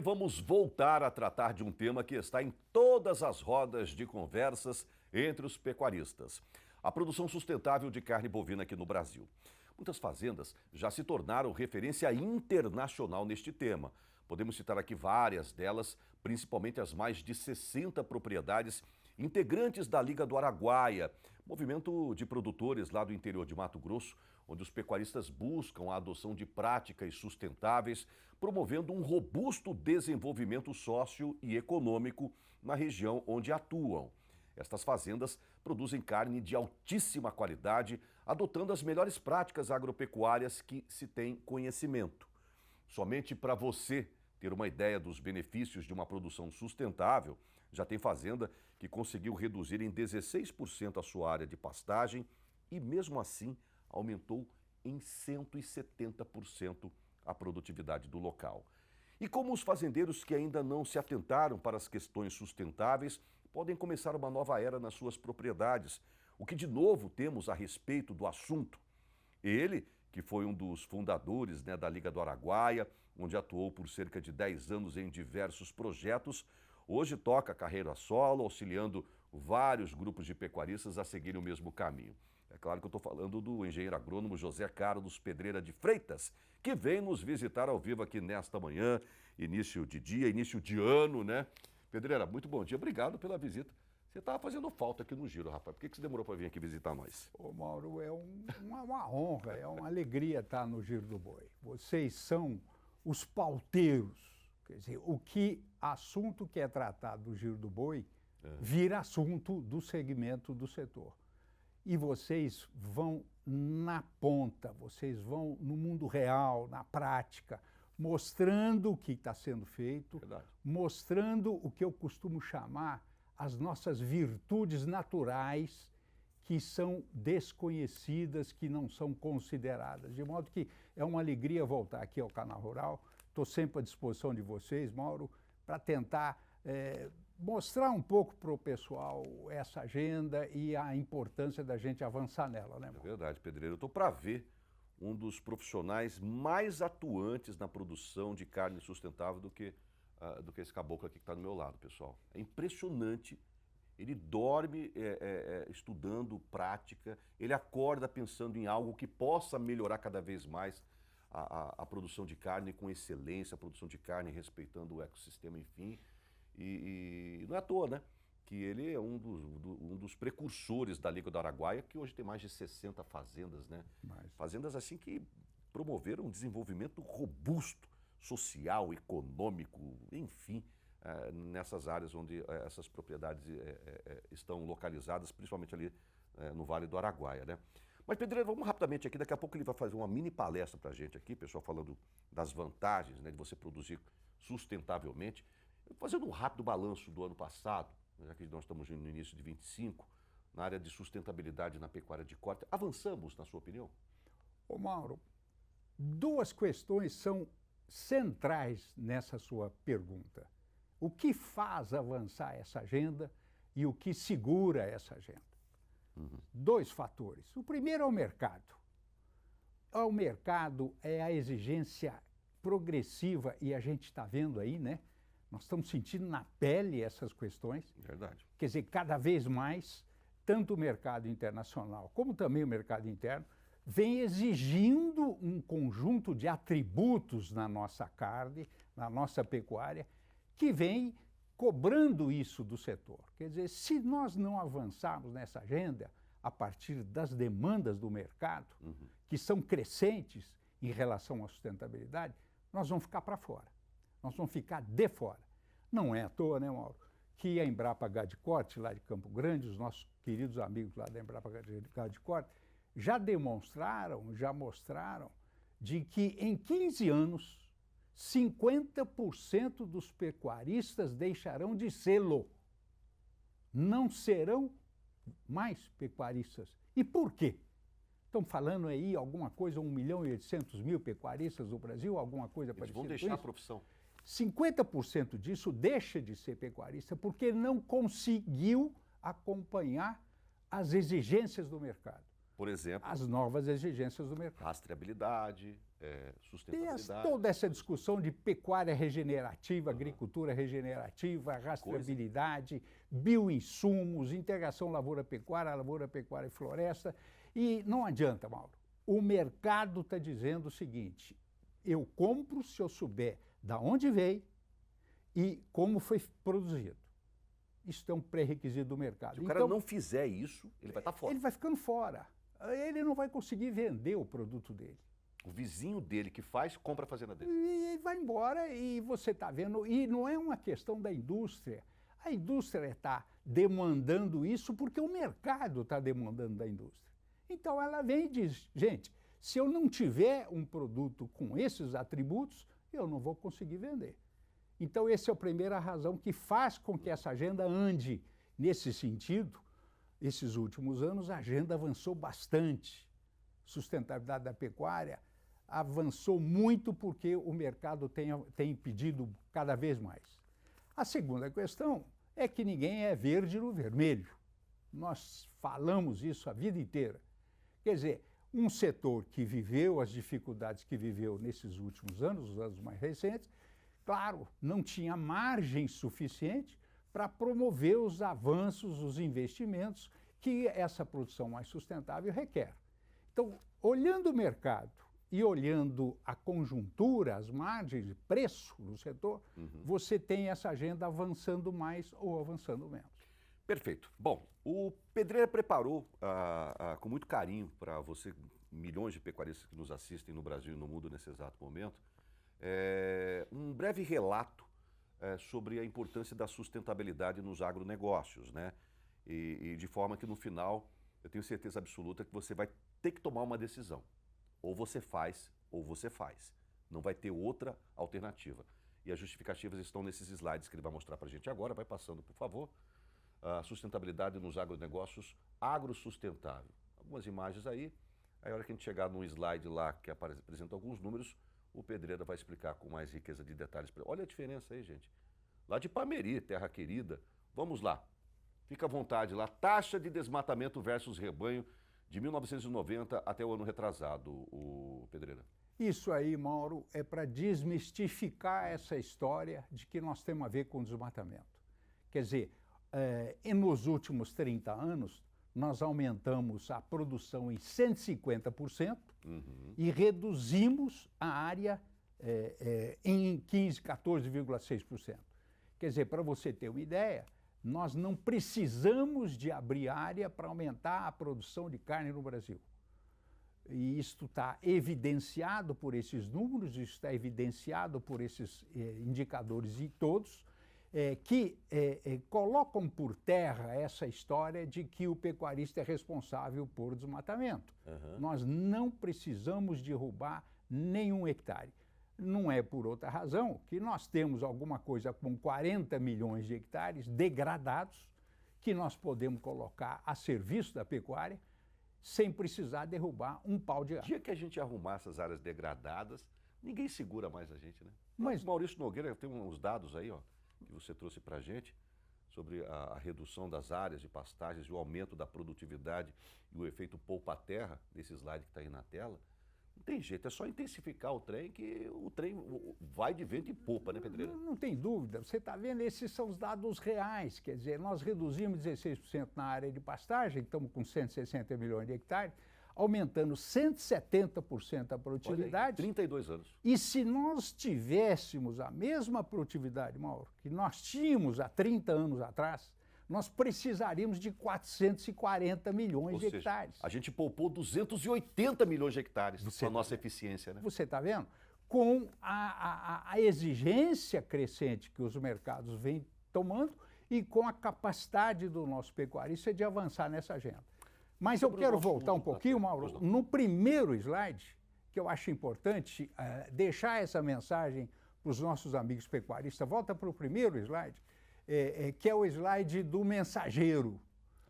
vamos voltar a tratar de um tema que está em todas as rodas de conversas entre os pecuaristas: a produção sustentável de carne bovina aqui no Brasil. Muitas fazendas já se tornaram referência internacional neste tema. Podemos citar aqui várias delas, principalmente as mais de 60 propriedades integrantes da Liga do Araguaia, movimento de produtores lá do interior de Mato Grosso, onde os pecuaristas buscam a adoção de práticas sustentáveis, promovendo um robusto desenvolvimento sócio e econômico na região onde atuam. Estas fazendas produzem carne de altíssima qualidade, adotando as melhores práticas agropecuárias que se tem conhecimento. Somente para você ter uma ideia dos benefícios de uma produção sustentável, já tem fazenda que conseguiu reduzir em 16% a sua área de pastagem e, mesmo assim, aumentou em 170% a produtividade do local. E como os fazendeiros que ainda não se atentaram para as questões sustentáveis podem começar uma nova era nas suas propriedades? O que de novo temos a respeito do assunto? Ele, que foi um dos fundadores da Liga do Araguaia, onde atuou por cerca de 10 anos em diversos projetos, hoje toca carreira solo, auxiliando vários grupos de pecuaristas a seguirem o mesmo caminho. É claro que eu estou falando do engenheiro agrônomo José Carlos Pedreira de Freitas, que vem nos visitar ao vivo aqui nesta manhã, início de dia, início de ano, né? Pedreira, muito bom dia, obrigado pela visita. Você estava fazendo falta aqui no Giro, rapaz. Por que você demorou para vir aqui visitar nós? Ô Mauro, é uma honra, é uma alegria estar no Giro do Boi. Vocês são os pauteiros. Quer dizer, assunto que é tratado no Giro do Boi vira assunto do segmento do setor. E vocês vão na ponta, vocês vão no mundo real, na prática, mostrando o que está sendo feito, mostrando o que eu costumo chamar as nossas virtudes naturais, que são desconhecidas, que não são consideradas. De modo que é uma alegria voltar aqui ao Canal Rural. Estou sempre à disposição de vocês, Mauro, para tentar mostrar um pouco para o pessoal essa agenda e a importância da gente avançar nela, né, Mauro? É verdade, Pedreiro. Eu estou para ver um dos profissionais mais atuantes na produção de carne sustentável do que esse caboclo aqui que está do meu lado, pessoal. É impressionante. Ele dorme estudando prática, ele acorda pensando em algo que possa melhorar cada vez mais a produção de carne com excelência, a produção de carne respeitando o ecossistema, enfim. E não é à toa, né? Que ele é um dos precursores da Liga do Araguaia, que hoje tem mais de 60 fazendas, né? Fazendas assim que promoveram um desenvolvimento robusto, social, econômico, enfim, nessas áreas onde essas propriedades estão localizadas, principalmente ali no Vale do Araguaia, né? Mas, Pedreiro, vamos rapidamente aqui, daqui a pouco ele vai fazer uma mini palestra para a gente aqui, pessoal, falando das vantagens, né, de você produzir sustentavelmente. Fazendo um rápido balanço do ano passado, já que nós estamos no início de 25, na área de sustentabilidade na pecuária de corte, avançamos, na sua opinião? Ô Mauro, duas questões são centrais nessa sua pergunta. O que faz avançar essa agenda e o que segura essa agenda? Dois fatores. O primeiro é o mercado. O mercado é a exigência progressiva e a gente está vendo aí, né? Nós estamos sentindo na pele essas questões. Verdade. Quer dizer, cada vez mais, tanto o mercado internacional como também o mercado interno, vem exigindo um conjunto de atributos na nossa carne, na nossa pecuária, que vem cobrando isso do setor. Quer dizer, se nós não avançarmos nessa agenda, a partir das demandas do mercado, que são crescentes em relação à sustentabilidade, nós vamos ficar para fora. Nós vamos ficar de fora. Não é à toa, né, Mauro, que a Embrapa Gado de Corte, lá de Campo Grande, os nossos queridos amigos lá da Embrapa Gado de Corte, já mostraram de que em 15 anos, 50% dos pecuaristas deixarão de sê-lo. Não serão mais pecuaristas. E por quê? Estão falando aí alguma coisa, 1.800.000 pecuaristas do Brasil, alguma coisa parecida. Eles vão deixar a profissão. 50% disso deixa de ser pecuarista porque não conseguiu acompanhar as exigências do mercado. Por exemplo, as novas exigências do mercado. rastreabilidade, Tem sustentabilidade. toda essa discussão de pecuária regenerativa, agricultura regenerativa, rastreabilidade, bioinsumos, integração lavoura-pecuária e floresta. E não adianta, Mauro. O mercado está dizendo o seguinte: eu compro se eu souber de onde veio e como foi produzido. Isso é um pré-requisito do mercado. Se o cara não fizer isso, ele vai estar fora. Ele vai ficando fora. Ele não vai conseguir vender o produto dele. O vizinho dele que faz, compra a fazenda dele. E vai embora e você está vendo. E não é uma questão da indústria. A indústria está demandando isso porque o mercado está demandando da indústria. Então ela vem e diz, gente, se eu não tiver um produto com esses atributos, eu não vou conseguir vender. Então essa é a primeira razão que faz com que essa agenda ande nesse sentido. Esses últimos anos a agenda avançou bastante. Sustentabilidade da pecuária avançou muito porque o mercado tem pedido cada vez mais. A segunda questão é que ninguém é verde no vermelho. Nós falamos isso a vida inteira. Quer dizer, um setor que viveu as dificuldades que viveu nesses últimos anos, os anos mais recentes, claro, não tinha margem suficiente para promover os avanços, os investimentos que essa produção mais sustentável requer. Então, olhando o mercado e olhando a conjuntura, as margens de preço no setor, você tem essa agenda avançando mais ou avançando menos. Perfeito. Bom, o Pedreira preparou com muito carinho para você, milhões de pecuaristas que nos assistem no Brasil e no mundo nesse exato momento, um breve relato sobre a importância da sustentabilidade nos agronegócios, né? E de forma que no final, eu tenho certeza absoluta que você vai ter que tomar uma decisão. Ou você faz, ou você faz. Não vai ter outra alternativa. E as justificativas estão nesses slides que ele vai mostrar para a gente agora. Vai passando, por favor. A sustentabilidade nos agronegócios, agrosustentável. Algumas imagens aí. Aí, a hora que a gente chegar num slide lá que apresenta alguns números, o Pedreira vai explicar com mais riqueza de detalhes. Olha a diferença aí, gente. Lá de Pameri, terra querida. Vamos lá. Fica à vontade lá. Taxa de desmatamento versus rebanho de 1990 até o ano retrasado, o Pedreira. Isso aí, Mauro, é para desmistificar essa história de que nós temos a ver com desmatamento. Quer dizer, nos últimos 30 anos, nós aumentamos a produção em 150% e reduzimos a área em 14,6%. Quer dizer, para você ter uma ideia, nós não precisamos de abrir área para aumentar a produção de carne no Brasil. E isto está evidenciado por esses números, isso está evidenciado por esses indicadores e todos, que colocam por terra essa história de que o pecuarista é responsável por desmatamento. Nós não precisamos derrubar nenhum hectare. Não é por outra razão que nós temos alguma coisa com 40 milhões de hectares degradados que nós podemos colocar a serviço da pecuária sem precisar derrubar um pau de O árvore. dia que a gente arrumar essas áreas degradadas, ninguém segura mais a gente, né? Mas Maurício Nogueira tem uns dados aí, ó, que você trouxe para a gente sobre a redução das áreas de pastagens e o aumento da produtividade e o efeito poupa-terra, desse slide que está aí na tela. Não tem jeito, é só intensificar o trem que o trem vai de vento e popa, né, Pedreira? não tem dúvida, você está vendo, esses são os dados reais, quer dizer, nós reduzimos 16% na área de pastagem, estamos com 160 milhões de hectares, aumentando 170% a produtividade. 32 anos. E se nós tivéssemos a mesma produtividade, Mauro, que nós tínhamos há 30 anos atrás, nós precisaríamos de 440 milhões de hectares. A gente poupou 280 milhões de hectares com a nossa eficiência, né? Você está vendo? Com a exigência crescente que os mercados vêm tomando e com a capacidade do nosso pecuarista de avançar nessa agenda. Mas eu quero voltar um pouquinho, Mauro, no primeiro slide, que eu acho importante deixar essa mensagem para os nossos amigos pecuaristas. Volta para o primeiro slide, que é o slide do mensageiro.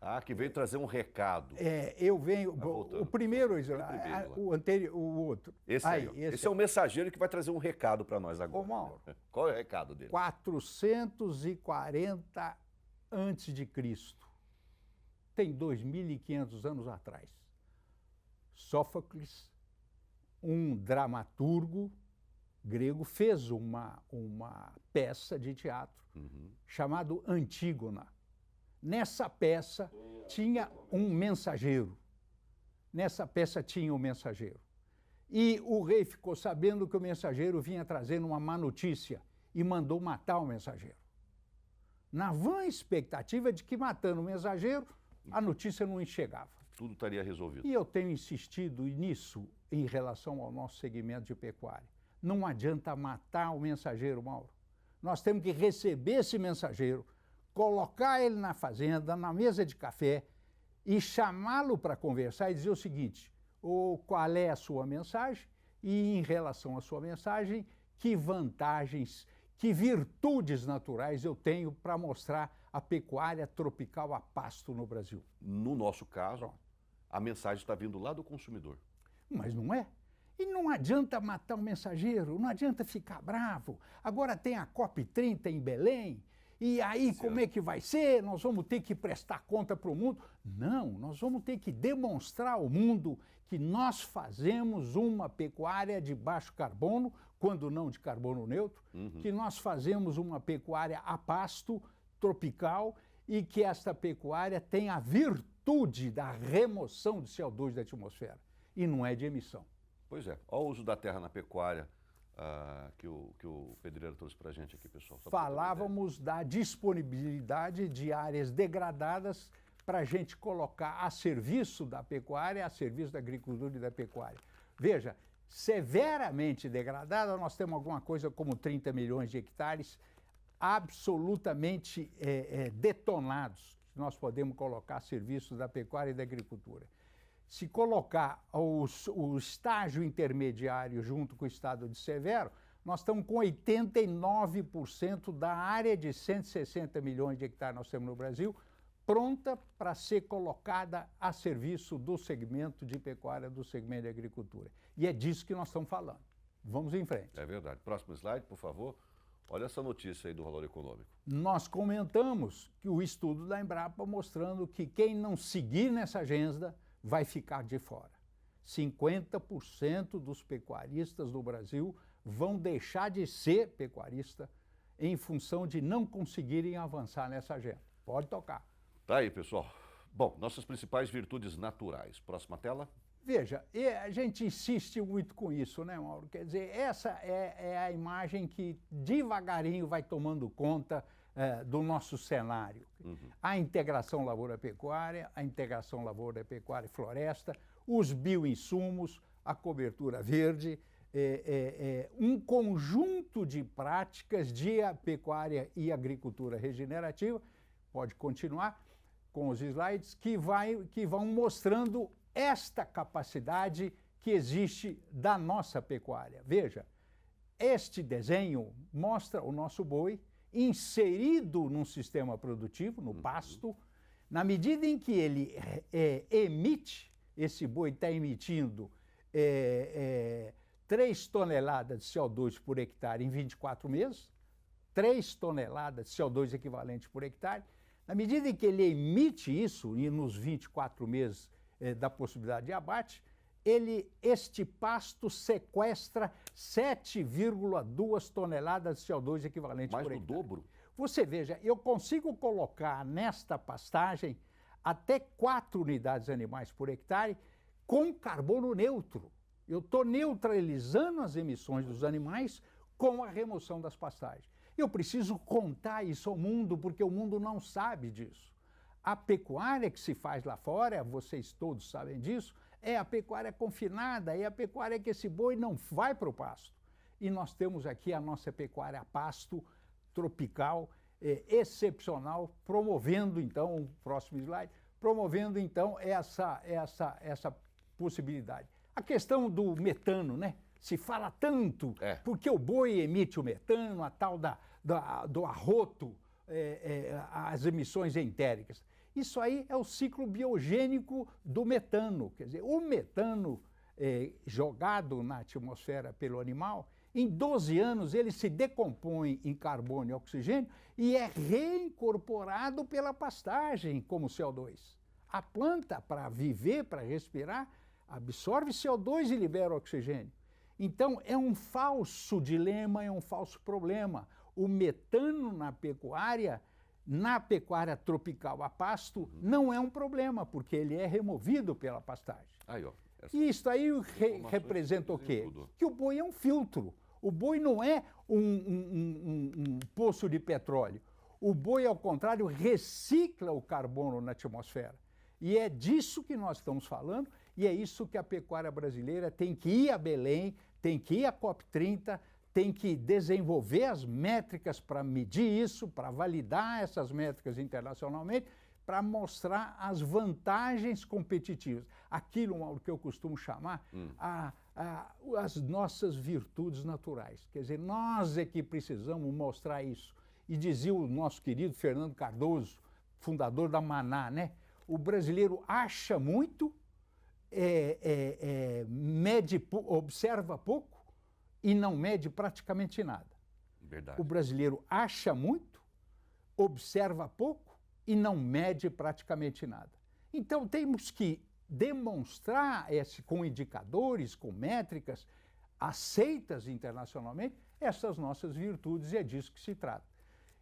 Ah, que veio trazer um recado. Eu venho. O primeiro slide, o anterior, o outro. Esse aí, esse é o mensageiro que vai trazer um recado para nós agora. Ô, Mauro, qual é o recado dele? 440 antes de Cristo. Tem 2.500 anos atrás. Sófocles um dramaturgo grego fez uma peça de teatro chamado Antígona. Nessa peça tinha um mensageiro. E o rei ficou sabendo que o mensageiro vinha trazendo uma má notícia e mandou matar o mensageiro. Na vã expectativa de que, matando o mensageiro, a notícia não chegava. Tudo estaria resolvido. E eu tenho insistido nisso em relação ao nosso segmento de pecuária. Não adianta matar o mensageiro, Mauro. Nós temos que receber esse mensageiro, colocar ele na fazenda, na mesa de café, e chamá-lo para conversar e dizer o seguinte: qual é a sua mensagem e, em relação à sua mensagem, que vantagens, que virtudes naturais eu tenho para mostrar a pecuária tropical a pasto no Brasil. No nosso caso, a mensagem está vindo lá do consumidor. Mas não é. E não adianta matar o mensageiro, não adianta ficar bravo. Agora tem a COP30 em Belém, e aí como é que vai ser? Nós vamos ter que prestar conta para o mundo? Não, nós vamos ter que demonstrar ao mundo que nós fazemos uma pecuária de baixo carbono, quando não de carbono neutro, que nós fazemos uma pecuária a pasto, tropical, e que esta pecuária tem a virtude da remoção de CO2 da atmosfera, e não é de emissão. Pois é, olha o uso da terra na pecuária que o Pedreira trouxe para a gente aqui, pessoal. Falávamos da disponibilidade de áreas degradadas para a gente colocar a serviço da pecuária, a serviço da agricultura e da pecuária. Veja, severamente degradada, nós temos alguma coisa como 30 milhões de hectares absolutamente detonados, que nós podemos colocar a serviço da pecuária e da agricultura. Se colocar o estágio intermediário junto com o estado de severo, nós estamos com 89% da área de 160 milhões de hectares que nós temos no Brasil, pronta para ser colocada a serviço do segmento de pecuária, do segmento de agricultura. E é disso que nós estamos falando. Vamos em frente. É verdade. Próximo slide, por favor. Olha essa notícia aí do valor econômico. Nós comentamos que o estudo da Embrapa mostrando que quem não seguir nessa agenda vai ficar de fora. 50% dos pecuaristas do Brasil vão deixar de ser pecuarista em função de não conseguirem avançar nessa agenda. Pode tocar. Tá aí, pessoal. Bom, nossas principais virtudes naturais. Próxima tela. Veja, a gente insiste muito com isso, né, Mauro? Quer dizer, essa é a imagem que devagarinho vai tomando conta do nosso cenário. A integração lavoura-pecuária, a integração lavoura-pecuária e floresta, os bioinsumos, a cobertura verde, um conjunto de práticas de pecuária e agricultura regenerativa, pode continuar com os slides, que vão mostrando esta capacidade que existe da nossa pecuária. Veja, este desenho mostra o nosso boi inserido num sistema produtivo, no pasto. Na medida em que ele emite, esse boi está emitindo 3 toneladas de CO2 por hectare em 24 meses, 3 toneladas de CO2 equivalente por hectare. Na medida em que ele emite isso, e nos 24 meses da possibilidade de abate, este pasto sequestra 7,2 toneladas de CO2 equivalente por hectare. Mais do dobro? Você veja, eu consigo colocar nesta pastagem até 4 unidades animais por hectare com carbono neutro. Eu estou neutralizando as emissões dos animais com a remoção das pastagens. Eu preciso contar isso ao mundo, porque o mundo não sabe disso. A pecuária que se faz lá fora, vocês todos sabem disso, é a pecuária confinada, é a pecuária que esse boi não vai para o pasto. E nós temos aqui a nossa pecuária a pasto, tropical, excepcional, promovendo então, o próximo slide, promovendo então essa possibilidade. A questão do metano, né? Se fala tanto, porque o boi emite o metano, a tal do arroto, as emissões entéricas. Isso aí é o ciclo biogênico do metano. Quer dizer, o metano jogado na atmosfera pelo animal, em 12 anos ele se decompõe em carbono e oxigênio e é reincorporado pela pastagem como CO2. A planta, para viver, para respirar, absorve CO2 e libera oxigênio. Então, é um falso dilema, é um falso problema. O metano na pecuária tropical a pasto, não é um problema, porque ele é removido pela pastagem. Aí, ó, E isso aí representa o quê? Que o boi é um filtro. O boi não é um poço de petróleo. O boi, ao contrário, recicla o carbono na atmosfera. E é disso que nós estamos falando, e é isso que a pecuária brasileira tem que ir a Belém, tem que ir à COP30, tem que desenvolver as métricas para medir isso, para validar essas métricas internacionalmente, para mostrar as vantagens competitivas. Aquilo, Mauro, que eu costumo chamar as nossas virtudes naturais. Quer dizer, nós é que precisamos mostrar isso. E dizia o nosso querido Fernando Cardoso, fundador da Maná, né? O brasileiro acha muito, observa pouco e não mede praticamente nada. Verdade. O brasileiro acha muito, observa pouco e não mede praticamente nada. Então temos que demonstrar com indicadores, com métricas aceitas internacionalmente, essas nossas virtudes, e é disso que se trata.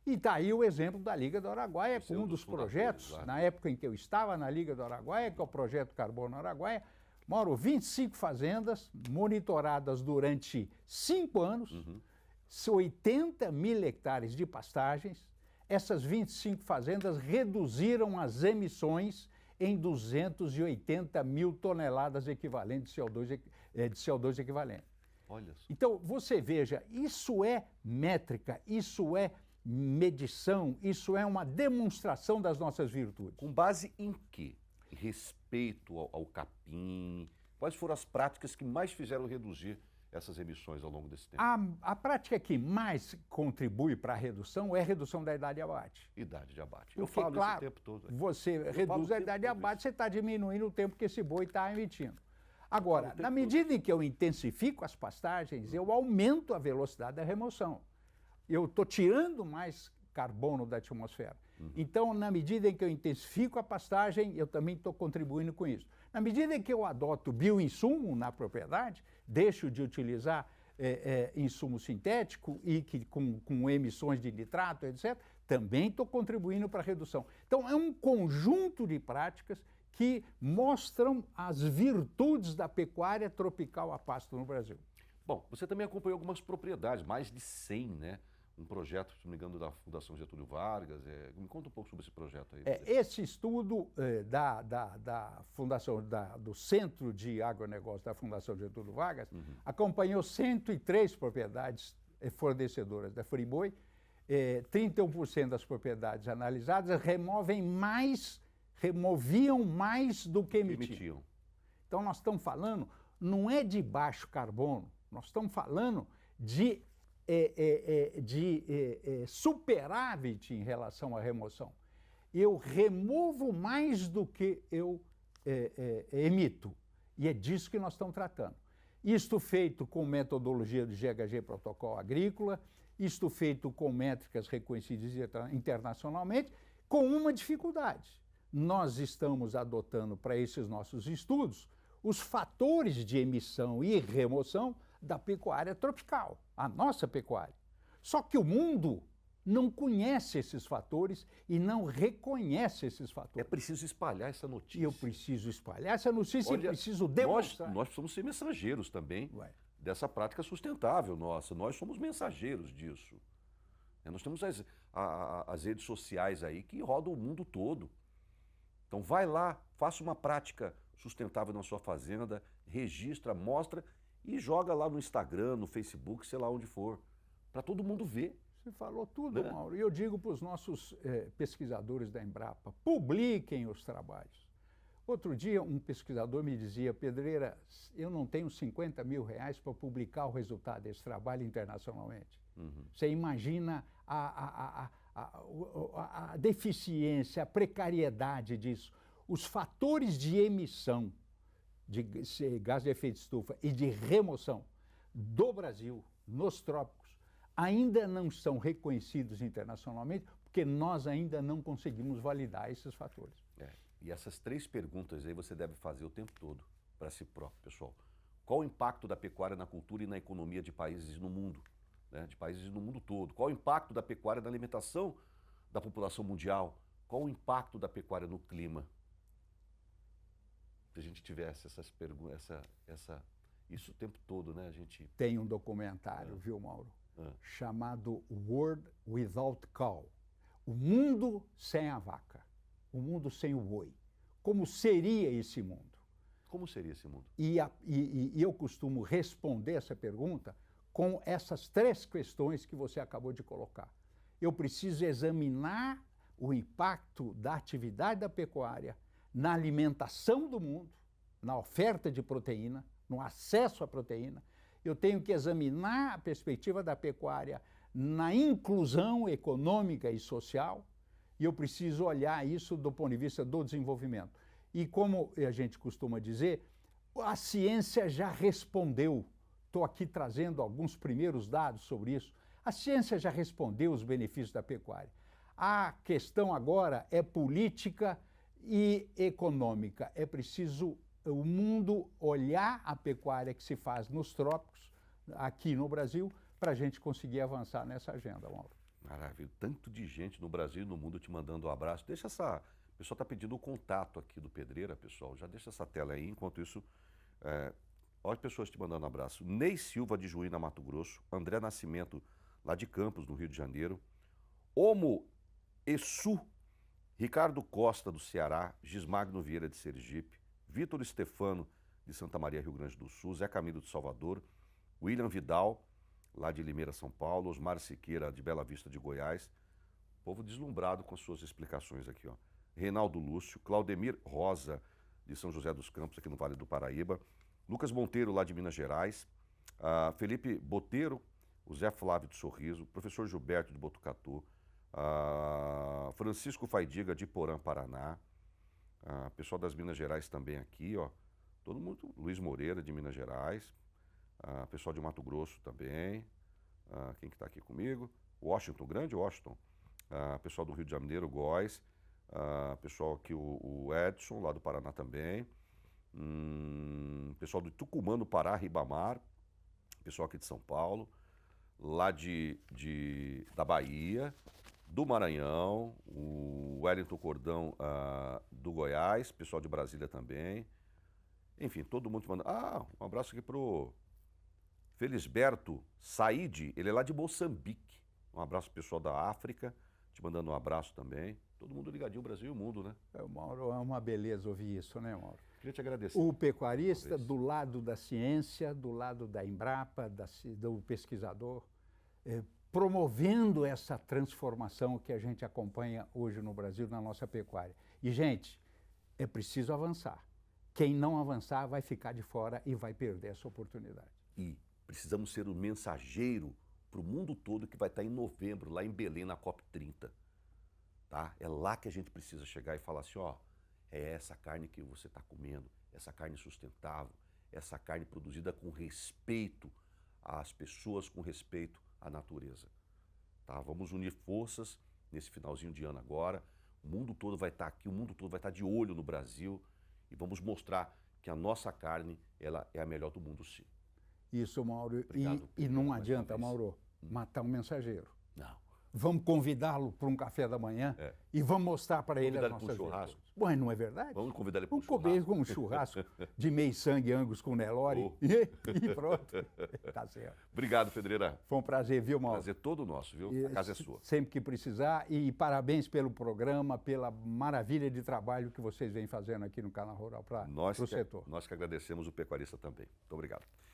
E está aí o exemplo da Liga do Araguaia, com um dos projetos, na época em que eu estava na Liga do Araguaia, que é o Projeto Carbono Araguaia, Mauro, 25 fazendas monitoradas durante 5 anos, 80 mil hectares de pastagens. Essas 25 fazendas reduziram as emissões em 280 mil toneladas equivalentes de CO2 equivalente. Olha só. Então, você veja, isso é métrica, isso é medição, isso é uma demonstração das nossas virtudes. Com base em quê? Em respeito ao capim? Quais foram as práticas que mais fizeram reduzir essas emissões ao longo desse tempo? A prática que mais contribui para a redução é a redução da idade de abate. Idade de abate. Porque, eu falo claro, esse tempo todo. Você reduz a idade de abate, você está diminuindo o tempo que esse boi está emitindo. Agora, na medida em que eu intensifico as pastagens, eu aumento a velocidade da remoção. Eu estou tirando mais carbono da atmosfera. Então, na medida em que eu intensifico a pastagem, eu também estou contribuindo com isso. Na medida em que eu adoto bioinsumo na propriedade, deixo de utilizar insumo sintético e com emissões de nitrato, etc., também estou contribuindo para a redução. Então, é um conjunto de práticas que mostram as virtudes da pecuária tropical a pasto no Brasil. Bom, você também acompanhou algumas propriedades, mais de 100, né? Um projeto, se não me engano, da Fundação Getúlio Vargas. Me conta um pouco sobre esse projeto aí. Esse estudo da Fundação, do Centro de Agronegócio da Fundação Getúlio Vargas, acompanhou 103 propriedades fornecedoras da Friboi. 31% das propriedades analisadas removiam mais do que emitiam. Então, nós estamos falando, não é de baixo carbono, nós estamos falando de superávit em relação à remoção. Eu removo mais do que eu emito. E é disso que nós estamos tratando. Isto feito com metodologia do GHG Protocolo Agrícola, isto feito com métricas reconhecidas internacionalmente, com uma dificuldade. Nós estamos adotando para esses nossos estudos os fatores de emissão e remoção da pecuária tropical, a nossa pecuária. Só que o mundo não conhece esses fatores e não reconhece esses fatores. É preciso espalhar essa notícia. E eu preciso espalhar essa notícia e preciso demonstrar. Nós precisamos ser mensageiros também dessa prática sustentável nossa. Nós somos mensageiros disso. Nós temos as redes sociais aí que rodam o mundo todo. Então vai lá, faça uma prática sustentável na sua fazenda, registra, mostra e joga lá no Instagram, no Facebook, sei lá onde for, para todo mundo ver. Você falou tudo, né, Mauro. E eu digo para os nossos pesquisadores da Embrapa, publiquem os trabalhos. Outro dia, um pesquisador me dizia, Pedreira, eu não tenho 50 mil reais para publicar o resultado desse trabalho internacionalmente. Você imagina a deficiência, a precariedade disso. Os fatores de emissão de gás de efeito de estufa e de remoção do Brasil, nos trópicos, ainda não são reconhecidos internacionalmente, porque nós ainda não conseguimos validar esses fatores. E essas 3 perguntas aí você deve fazer o tempo todo. para si próprio, pessoal. Qual o impacto da pecuária na cultura e na economia de países no mundo, né? De países no mundo todo? Qual o impacto da pecuária na alimentação da população mundial? Qual o impacto da pecuária no clima? Se a gente tivesse essas perguntas, isso o tempo todo, né? A gente Tem um documentário, viu, Mauro? Chamado World Without Cow. O mundo sem a vaca, o mundo sem o boi. Como seria esse mundo? Como seria esse mundo? E eu costumo responder essa pergunta com essas 3 questões que você acabou de colocar. Eu preciso examinar o impacto da atividade da pecuária na alimentação do mundo, na oferta de proteína, no acesso à proteína. Eu tenho que examinar a perspectiva da pecuária na inclusão econômica e social, e eu preciso olhar isso do ponto de vista do desenvolvimento. E como a gente costuma dizer, a ciência já respondeu. Estou aqui trazendo alguns primeiros dados sobre isso. A ciência já respondeu os benefícios da pecuária. A questão agora é política e econômica. É preciso o mundo olhar a pecuária que se faz nos trópicos, aqui no Brasil, para a gente conseguir avançar nessa agenda, Mauro. Maravilha. Tanto de gente no Brasil e no mundo te mandando um abraço. Deixa essa... O pessoal está pedindo o contato aqui do Pedreira, pessoal. Já deixa essa tela aí. Enquanto isso, olha as pessoas te mandando um abraço. Ney Silva, de Juína, Mato Grosso. André Nascimento, lá de Campos, no Rio de Janeiro. Omo Essu, Ricardo Costa, do Ceará. Gismagno Vieira, de Sergipe. Vitor Stefano, de Santa Maria, Rio Grande do Sul. Zé Camilo, de Salvador. William Vidal, lá de Limeira, São Paulo. Osmar Siqueira, de Bela Vista, de Goiás. Povo deslumbrado com as suas explicações aqui, ó. Reinaldo Lúcio, Claudemir Rosa, de São José dos Campos, aqui no Vale do Paraíba. Lucas Monteiro, lá de Minas Gerais. Felipe Boteiro, o Zé Flávio de Sorriso. Professor Gilberto, de Botucatu. Francisco Faidiga, de Porã, Paraná. Pessoal das Minas Gerais também aqui, ó. Todo mundo. Luiz Moreira, de Minas Gerais. Pessoal de Mato Grosso também. Quem que está aqui comigo? Washington, grande Washington. Pessoal do Rio de Janeiro, Góis. Pessoal aqui, o Edson, lá do Paraná também. Pessoal do Tucumã, no Pará, Ribamar. Pessoal aqui de São Paulo. Lá da Bahia. Do Maranhão. O Wellington Cordão, do Goiás. Pessoal de Brasília também. Enfim, todo mundo te manda. Um abraço aqui pro Felisberto Said. Ele é lá de Moçambique. Um abraço pro pessoal da África. Te mandando um abraço também. Todo mundo ligadinho, o Brasil e o mundo, né? Mauro, é uma beleza ouvir isso, né, Mauro? Queria te agradecer. O pecuarista do lado da ciência, do lado da Embrapa, do pesquisador, promovendo essa transformação que a gente acompanha hoje no Brasil, na nossa pecuária. E, gente, é preciso avançar. Quem não avançar vai ficar de fora e vai perder essa oportunidade. E precisamos ser o mensageiro para o mundo todo que vai estar em novembro, lá em Belém, na COP30. Tá? É lá que a gente precisa chegar e falar assim, ó, é essa carne que você está comendo, essa carne sustentável, essa carne produzida com respeito às pessoas, com respeito à natureza. Tá? Vamos unir forças nesse finalzinho de ano agora. O mundo todo vai estar aqui, o mundo todo vai estar de olho no Brasil e vamos mostrar que a nossa carne ela é a melhor do mundo, sim. Isso, Mauro. Obrigado, e não adianta, Mauro, matar um mensageiro. Não. Vamos convidá-lo para um café da manhã e vamos mostrar para ele as nossas churrasco. Bom, não é verdade? Vamos convidar ele para um churrasco. Vamos comer um churrasco de meio sangue Angus com Nelore e pronto. Tá certo. Obrigado, Pedreira. Foi um prazer, viu, Mauro? Prazer todo nosso, viu? A casa é sua. Sempre que precisar e parabéns pelo programa, pela maravilha de trabalho que vocês vêm fazendo aqui no Canal Rural para o setor. Nós que agradecemos o pecuarista também. Muito obrigado.